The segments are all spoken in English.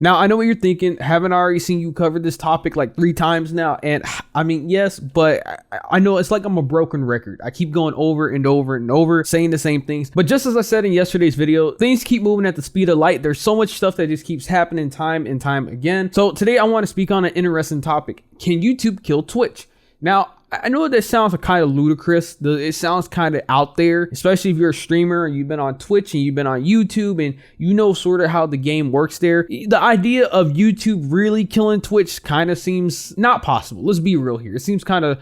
Now, I know what you're thinking. Haven't I already seen you cover this topic like 3 times now? And I mean, yes, but I know it's like I'm a broken record. I keep going over and over and over saying the same things. But just as I said in yesterday's video, things keep moving at the speed of light. There's so much stuff that just keeps happening time and time again. So today I want to speak on an interesting topic. Can YouTube kill Twitch? Now, I know that sounds kind of ludicrous. It sounds kind of out there, especially if you're a streamer and you've been on Twitch and you've been on YouTube and you know sort of how the game works there. The idea of YouTube really killing Twitch kind of seems not possible. Let's be real here. It seems kind of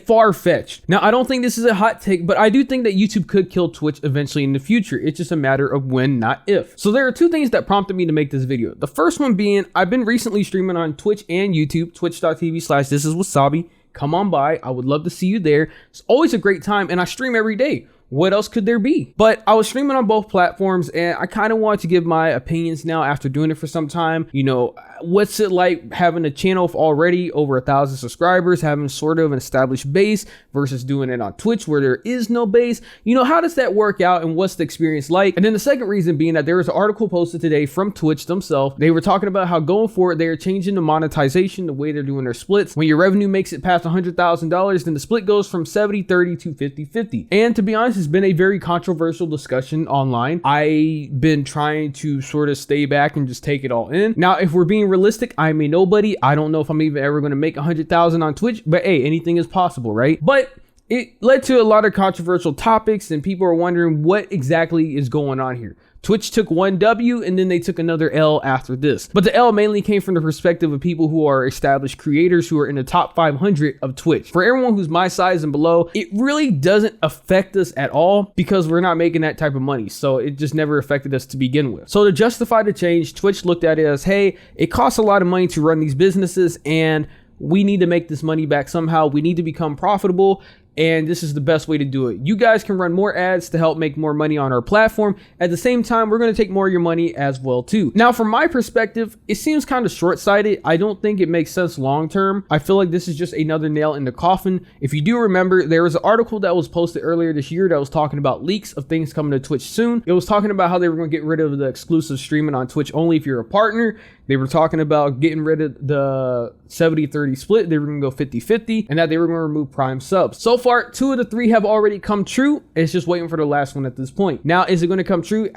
far-fetched. Now, I don't think this is a hot take, but I do think that YouTube could kill Twitch eventually in the future. It's just a matter of when, not if. So there are 2 things that prompted me to make this video. The first one being, I've been recently streaming on Twitch and YouTube, twitch.tv/thisiswasabi. Come on by. I would love to see you there. It's always a great time, and I stream every day. What else could there be? But I was streaming on both platforms, and I kind of wanted to give my opinions now after doing it for some time. You know, what's it like having a channel already over 1,000 subscribers, having sort of an established base versus doing it on Twitch where there is no base? You know, how does that work out and what's the experience like? And then the second reason being that there was an article posted today from Twitch themselves. They were talking about how going forward, they are changing the monetization, the way they're doing their splits. When your revenue makes it past $100,000, then the split goes from 70-30 to 50-50. And to be honest, it's been a very controversial discussion online. I've been trying to sort of stay back and just take it all in. Now, if we're being realistic, I'm a nobody. I don't know if I'm even ever going to make 100,000 on Twitch, but hey, anything is possible, right? But it led to a lot of controversial topics and people are wondering what exactly is going on here. Twitch took one W and then they took another L after this. But the L mainly came from the perspective of people who are established creators who are in the top 500 of Twitch. For everyone who's my size and below, it really doesn't affect us at all because we're not making that type of money. So it just never affected us to begin with. So to justify the change, Twitch looked at it as, hey, it costs a lot of money to run these businesses and we need to make this money back somehow. We need to become profitable. And this is the best way to do it. You guys can run more ads to help make more money on our platform. At the same time, we're going to take more of your money as well too. Now, from my perspective, it seems kind of short-sighted. I don't think it makes sense long-term. I feel like this is just another nail in the coffin. If you do remember, there was an article that was posted earlier this year that was talking about leaks of things coming to Twitch soon. It was talking about how they were going to get rid of the exclusive streaming on Twitch only if you're a partner. They were talking about getting rid of the 70-30 split. They were going to go 50-50 and that they were going to remove Prime subs. So far, 2 of the 3 have already come true. It's just waiting for the last one at this point. Now, is it going to come true?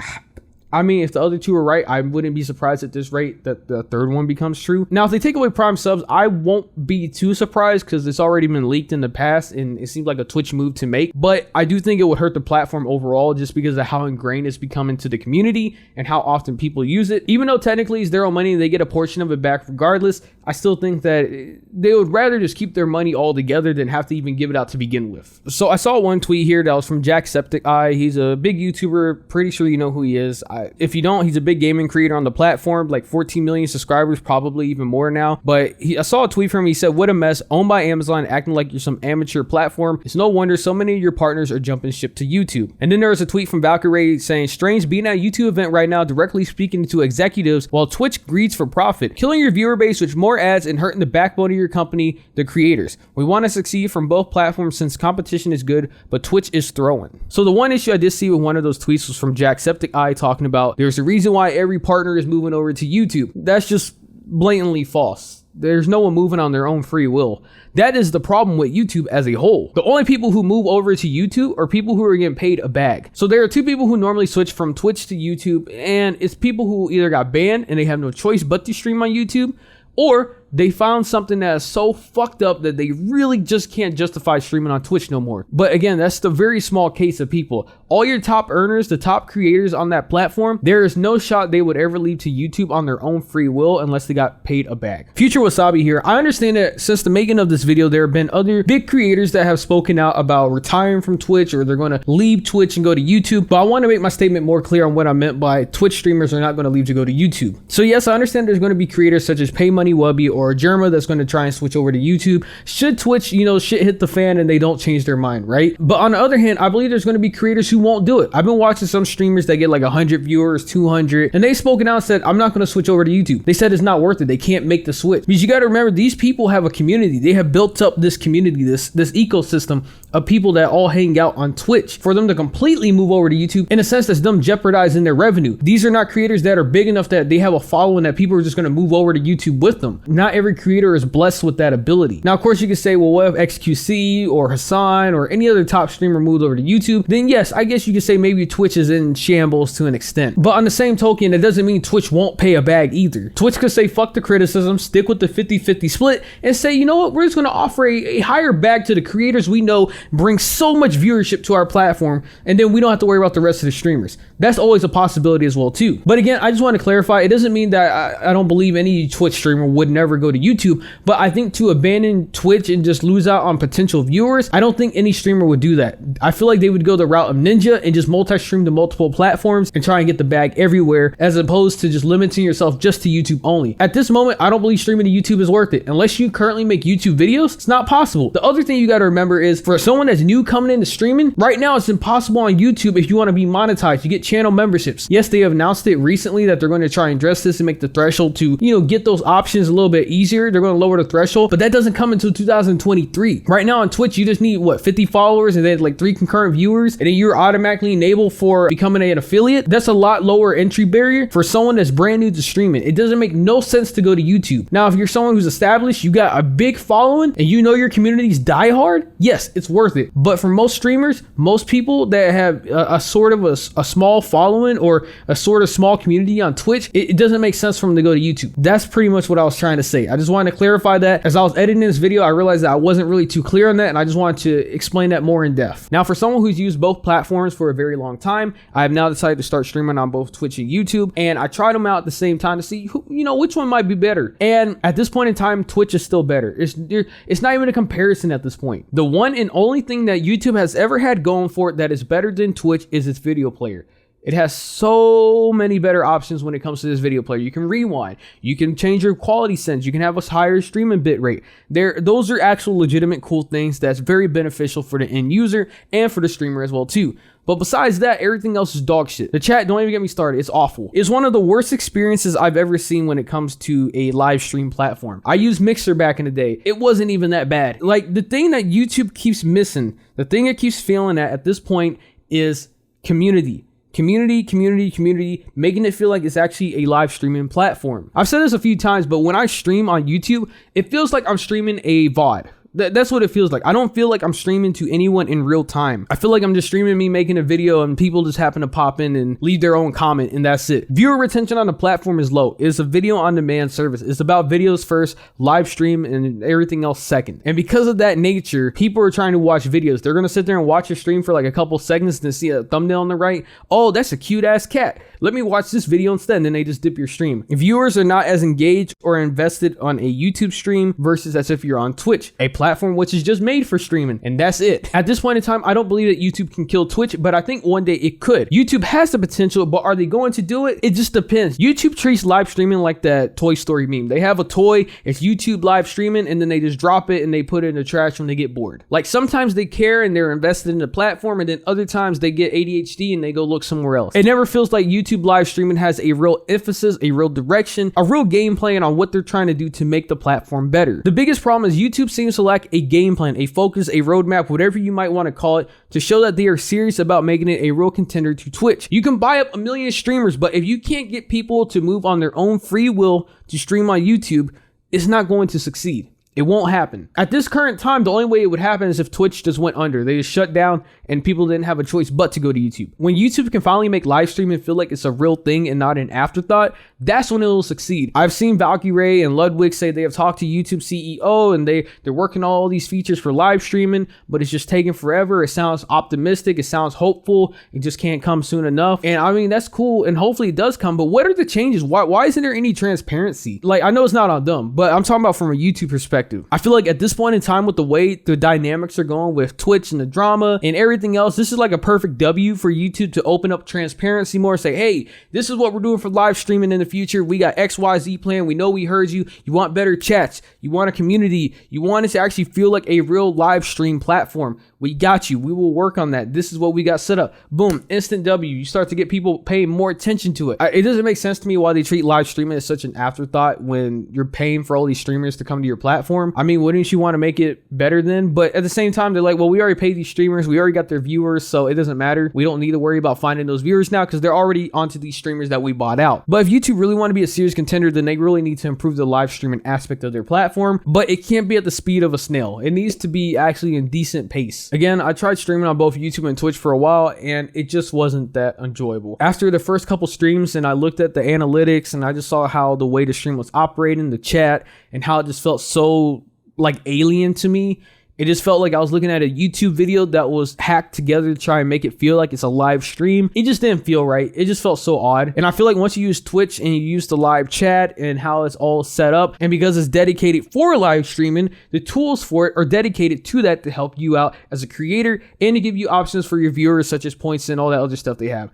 I mean, if the other 2 are right, I wouldn't be surprised at this rate that the third one becomes true. Now, if they take away Prime subs, I won't be too surprised because it's already been leaked in the past and it seems like a Twitch move to make. But I do think it would hurt the platform overall just because of how ingrained it's become into the community and how often people use it. Even though technically it's their own money and they get a portion of it back regardless, I still think that they would rather just keep their money all together than have to even give it out to begin with. So I saw one tweet here that was from Jacksepticeye. He's a big YouTuber. Pretty sure you know who he is. If you don't, he's a big gaming creator on the platform, like 14 million subscribers, probably even more now. But I saw a tweet from him. He said, "What a mess. Owned by Amazon, acting like you're some amateur platform. It's no wonder so many of your partners are jumping ship to YouTube." And then there was a tweet from Valkyrie saying, "Strange being at a YouTube event right now, directly speaking to executives while Twitch greeds for profit, killing your viewer base with more ads and hurting the backbone of your company, the creators. We want to succeed from both platforms since competition is good, but Twitch is throwing." So the one issue I did see with one of those tweets was from Jacksepticeye talking about there's a reason why every partner is moving over to YouTube. That's just blatantly false. There's no one moving on their own free will. That is the problem with YouTube as a whole. The only people who move over to YouTube are people who are getting paid a bag. So there are 2 people who normally switch from Twitch to YouTube, and it's people who either got banned and they have no choice but to stream on YouTube, or they found something that is so fucked up that they really just can't justify streaming on Twitch no more. But again, that's the very small case of people. All your top earners, the top creators on that platform, there is no shot they would ever leave to YouTube on their own free will unless they got paid a bag. Future Wasabi here. I understand that since the making of this video, there have been other big creators that have spoken out about retiring from Twitch or they're going to leave Twitch and go to YouTube. But I want to make my statement more clear on what I meant by Twitch streamers are not going to leave to go to YouTube. So yes, I understand there's going to be creators such as Pay Money Wubby or a Germa that's going to try and switch over to YouTube should Twitch, you know, shit hit the fan and they don't change their mind, right? But on the other hand, I believe there's going to be creators who won't do it. I've been watching some streamers that get like 100 viewers, 200, and they spoken out and said, I'm not going to switch over to YouTube. They said it's not worth it. They can't make the switch. Because you got to remember, these people have a community. They have built up this community, this ecosystem of people that all hang out on Twitch. For them to completely move over to YouTube, in a sense, that's them jeopardizing their revenue. These are not creators that are big enough that they have a following that people are just going to move over to YouTube with them. Not every creator is blessed with that ability. Now, of course, you could say, well, what if XQC or Hassan or any other top streamer moved over to YouTube? Then yes, I guess you could say maybe Twitch is in shambles to an extent. But on the same token, it doesn't mean Twitch won't pay a bag either. Twitch could say, fuck the criticism, stick with the 50-50 split, and say, you know what, we're just going to offer a higher bag to the creators we know bring so much viewership to our platform, and then we don't have to worry about the rest of the streamers. That's always a possibility as well too. But again, I just want to clarify, it doesn't mean that I don't believe any Twitch streamer would never go to YouTube, but I think to abandon Twitch and just lose out on potential viewers, I don't think any streamer would do that. I feel like they would go the route of Ninja and just multi-stream to multiple platforms and try and get the bag everywhere, as opposed to just limiting yourself just to YouTube only. At this moment, I don't believe streaming to YouTube is worth it. Unless you currently make YouTube videos, it's not possible. The other thing you got to remember is, for someone that's new coming into streaming, right now it's impossible on YouTube if you want to be monetized. You get channel memberships. Yes, they have announced it recently that they're going to try and address this and make the threshold to, you know, get those options a little bit easier. They're going to lower the threshold, but that doesn't come until 2023. Right now on Twitch, you just need what, 50 followers and then like 3 concurrent viewers, and then you're automatically enabled for becoming an affiliate. That's a lot lower entry barrier for someone that's brand new to streaming. It doesn't make no sense to go to YouTube. Now, if you're someone who's established, you got a big following, and you know your community's diehard, yes, it's worth it. But for most streamers, most people that have a sort of a small following or a sort of small community on Twitch, it doesn't make sense for them to go to YouTube. That's pretty much what I was trying to say. I just wanted to clarify that. As I was editing this video, I realized that I wasn't really too clear on that, and I just wanted to explain that more in depth. Now, for someone who's used both platforms for a very long time, I have now decided to start streaming on both Twitch and YouTube, and I tried them out at the same time to see who, you know, which one might be better. And at this point in time, Twitch is still better. It's not even a comparison at this point. The one and only thing that YouTube has ever had going for it that is better than Twitch is its video player. It has so many better options when it comes to this video player. You can rewind, you can change your quality settings, you can have a higher streaming bit rate. Those are actual legitimate cool things that's very beneficial for the end user and for the streamer as well too. But besides that, everything else is dog shit. The chat, don't even get me started. It's awful. It's one of the worst experiences I've ever seen when it comes to a live stream platform. I used Mixer back in the day. It wasn't even that bad. Like, the thing that YouTube keeps missing, the thing it keeps failing at this point is community. Community, making it feel like it's actually a live streaming platform. I've said this a few times, but when I stream on YouTube, it feels like I'm streaming a VOD. That's what it feels like. I don't feel like I'm streaming to anyone in real time. I feel like I'm just streaming me making a video and people just happen to pop in and leave their own comment, and that's it. Viewer retention on the platform is low. It's a video on demand service. It's about videos first, live stream, and everything else second. And because of that nature, people are trying to watch videos. They're going to sit there and watch your stream for like a couple seconds and see a thumbnail on the right. Oh, that's a cute ass cat. Let me watch this video instead. And then they just dip your stream. Viewers are not as engaged or invested on a YouTube stream versus as if you're on Twitch, a platform which is just made for streaming, and that's it. At this point in time, I don't believe that YouTube can kill Twitch, but I think one day it could. YouTube has the potential, but are they going to do it? It just depends. YouTube treats live streaming like that Toy Story meme. They have a toy, it's YouTube live streaming, and then they just drop it and they put it in the trash when they get bored. Like, sometimes they care and they're invested in the platform, and then other times they get ADHD and they go look somewhere else. It never feels like YouTube live streaming has a real emphasis, a real direction, a real game plan on what they're trying to do to make the platform better. The biggest problem is YouTube seems to lack a game plan, a focus, a roadmap, whatever you might want to call it, to show that they are serious about making it a real contender to Twitch. You can buy up 1 million streamers, but if you can't get people to move on their own free will to stream on YouTube, it's not going to succeed. It won't happen. At this current time, the only way it would happen is if Twitch just went under. They just shut down and people didn't have a choice but to go to YouTube. When YouTube can finally make live streaming feel like it's a real thing and not an afterthought, that's when it will succeed. I've seen Valkyrie and Ludwig say they have talked to YouTube CEO and they're working on all these features for live streaming, but it's just taking forever. It sounds optimistic. It sounds hopeful. It just can't come soon enough. And I mean, that's cool. And hopefully it does come, but what are the changes? Why isn't there any transparency? Like, I know it's not on them, but I'm talking about from a YouTube perspective. I feel like at this point in time, with the way the dynamics are going with Twitch and the drama and everything else, this is like a perfect W for YouTube to open up transparency more, say, hey, this is what we're doing for live streaming in the future. We got XYZ plan. We know we heard you. You want better chats. You want a community. You want it to actually feel like a real live stream platform. We got you. We will work on that. This is what we got set up. Boom. Instant W. You start to get people paying more attention to it. It doesn't make sense to me why they treat live streaming as such an afterthought when you're paying for all these streamers to come to your platform. I mean, wouldn't you want to make it better then? But at the same time, they're like, well, we already paid these streamers. We already got their viewers, so it doesn't matter. We don't need to worry about finding those viewers now because they're already onto these streamers that we bought out. But if YouTube really want to be a serious contender, then they really need to improve the live streaming aspect of their platform. But it can't be at the speed of a snail. It needs to be actually in decent pace. Again, I tried streaming on both YouTube and Twitch for a while, and it just wasn't that enjoyable. After the first couple streams, and I looked at the analytics, and I just saw how the way the stream was operating, the chat, and how it just felt so like alien to me. It just felt like I was looking at a YouTube video that was hacked together to try and make it feel like it's a live stream. It just didn't feel right. It just felt so odd. And I feel like once you use Twitch and you use the live chat and how it's all set up, and because it's dedicated for live streaming, the tools for it are dedicated to that to help you out as a creator and to give you options for your viewers, such as points and all that other stuff they have.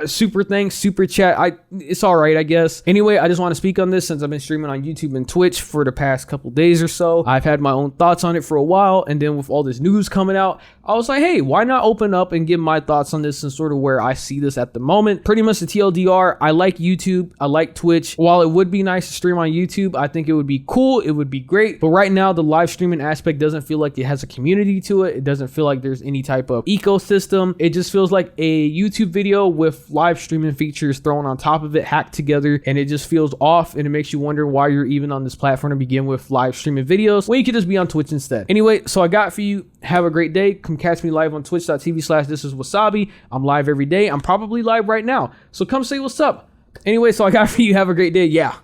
Super thanks, super chat. It's all right, I guess. Anyway, I just want to speak on this since I've been streaming on YouTube and Twitch for the past couple days or so. I've had my own thoughts on it for a while, and then with all this news coming out, I was like, hey, why not open up and give my thoughts on this and sort of where I see this at the moment. Pretty much the TLDR, I like YouTube, I like Twitch. While it would be nice to stream on YouTube, I think it would be cool, it would be great. But right now, the live streaming aspect doesn't feel like it has a community to it. It doesn't feel like there's any type of ecosystem. It just feels like a YouTube video with live streaming features thrown on top of it, hacked together, and it just feels off, and it makes you wonder why you're even on this platform to begin with live streaming videos when you could just be on Twitch instead. Anyway, so I got for you. Have a great day. Come catch me live on twitch.tv/thisiswasabi. I'm live every day. I'm probably live right now, so come say what's up. Anyway, so I got for you. Have a great day. Yeah.